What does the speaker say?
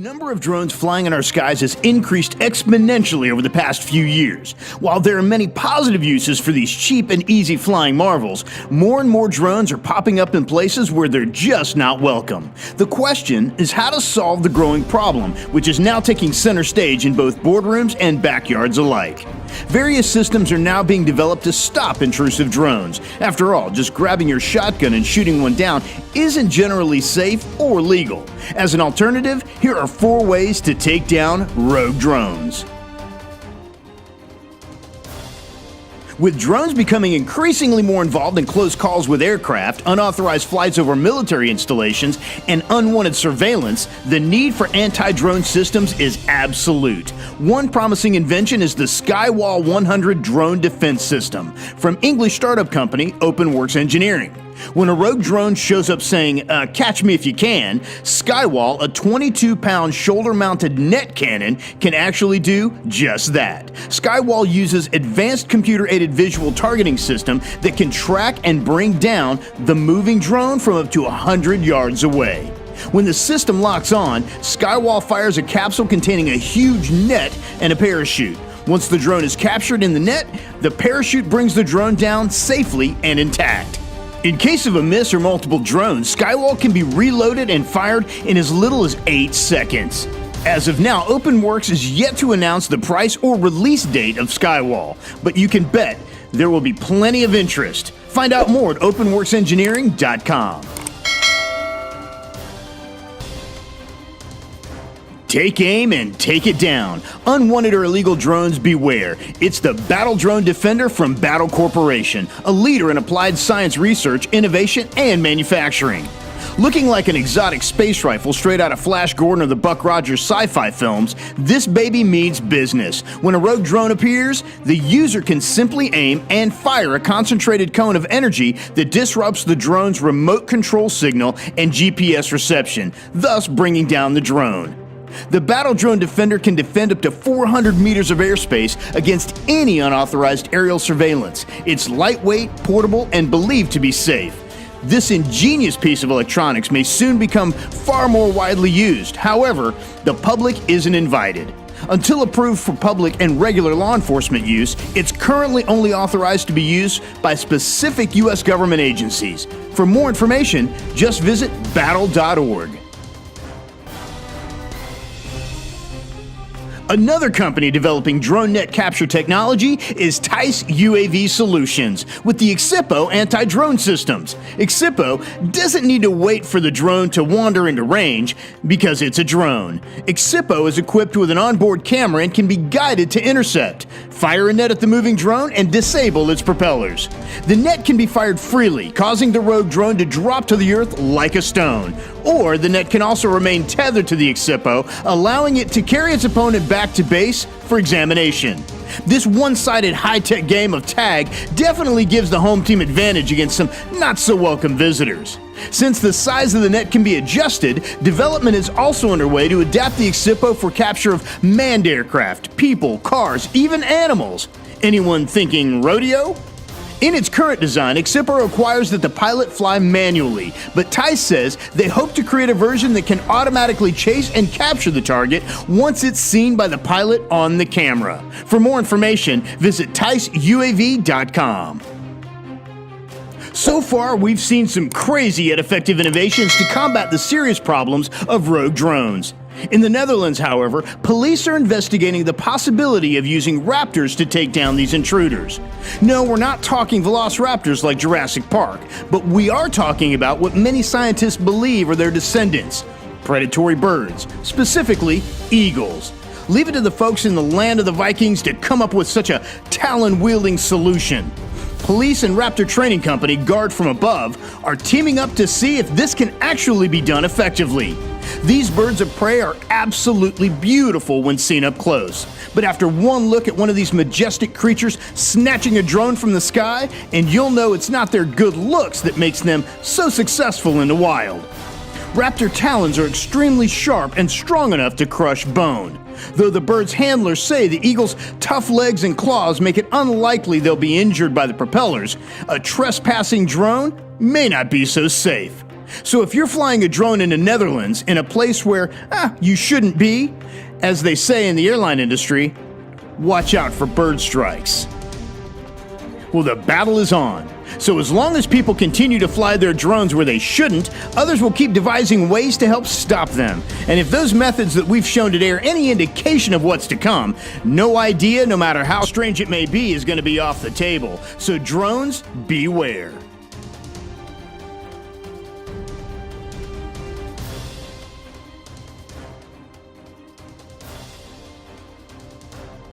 number of drones flying in our skies has increased exponentially over the past few years. While there are many positive uses for these cheap and easy flying marvels, more and more drones are popping up in places where they're just not welcome. The question is how to solve the growing problem, which is now taking center stage in both boardrooms and backyards alike. Various systems are now being developed to stop intrusive drones. After all, just grabbing your shotgun and shooting one down isn't generally safe or legal. As an alternative, here are 4 ways to take down rogue drones. With drones becoming increasingly more involved in close calls with aircraft, unauthorized flights over military installations, and unwanted surveillance, the need for anti-drone systems is absolute. One promising invention is the Skywall 100 drone defense system from English startup company OpenWorks Engineering. When a rogue drone shows up saying, catch me if you can, Skywall, a 22-pound shoulder-mounted net cannon, can actually do just that. Skywall uses advanced computer-aided visual targeting system that can track and bring down the moving drone from up to 100 yards away. When the system locks on, Skywall fires a capsule containing a huge net and a parachute. Once the drone is captured in the net, the parachute brings the drone down safely and intact. In case of a miss or multiple drones, Skywall can be reloaded and fired in as little as 8 seconds. As of now, OpenWorks is yet to announce the price or release date of Skywall, but you can bet there will be plenty of interest. Find out more at openworksengineering.com. Take aim and take it down. Unwanted or illegal drones, beware. It's the Battle Drone Defender from Battle Corporation, a leader in applied science research, innovation, and manufacturing. Looking like an exotic space rifle straight out of Flash Gordon or the Buck Rogers sci-fi films, this baby means business. When a rogue drone appears, the user can simply aim and fire a concentrated cone of energy that disrupts the drone's remote control signal and GPS reception, thus bringing down the drone. The Battle Drone Defender can defend up to 400 meters of airspace against any unauthorized aerial surveillance. It's lightweight, portable, and believed to be safe. This ingenious piece of electronics may soon become far more widely used. However, the public isn't invited. Until approved for public and regular law enforcement use, it's currently only authorized to be used by specific U.S. government agencies. For more information, just visit battle.org. Another company developing drone net capture technology is Tice UAV Solutions with the Xippo anti-drone systems. Xippo doesn't need to wait for the drone to wander into range because it's a drone. Xippo is equipped with an onboard camera and can be guided to intercept, fire a net at the moving drone, and disable its propellers. The net can be fired freely, causing the rogue drone to drop to the earth like a stone. Or the net can also remain tethered to the Xippo, allowing it to carry its opponent back to base for examination. This one-sided high-tech game of tag definitely gives the home team advantage against some not-so-welcome visitors. Since the size of the net can be adjusted, development is also underway to adapt the Xippo for capture of manned aircraft, people, cars, even animals. Anyone thinking rodeo? In its current design, Xippo requires that the pilot fly manually, but Tice says they hope to create a version that can automatically chase and capture the target once it's seen by the pilot on the camera. For more information, visit ticeuav.com. So far, we've seen some crazy yet effective innovations to combat the serious problems of rogue drones. In the Netherlands, however, police are investigating the possibility of using raptors to take down these intruders. No, we're not talking velociraptors like Jurassic Park, but we are talking about what many scientists believe are their descendants: predatory birds, specifically eagles. Leave it to the folks in the land of the Vikings to come up with such a talon-wielding solution. Police and raptor training company Guard From Above are teaming up to see if this can actually be done effectively. These birds of prey are absolutely beautiful when seen up close. But after one look at one of these majestic creatures snatching a drone from the sky, and you'll know it's not their good looks that makes them so successful in the wild. Raptor talons are extremely sharp and strong enough to crush bone. Though the bird's handlers say the eagle's tough legs and claws make it unlikely they'll be injured by the propellers, a trespassing drone may not be so safe. So if you're flying a drone in the Netherlands in a place where you shouldn't be, as they say in the airline industry, watch out for bird strikes. Well, the battle is on. So as long as people continue to fly their drones where they shouldn't, others will keep devising ways to help stop them. And if those methods that we've shown today are any indication of what's to come, no idea, no matter how strange it may be, is going to be off the table. So drones, beware.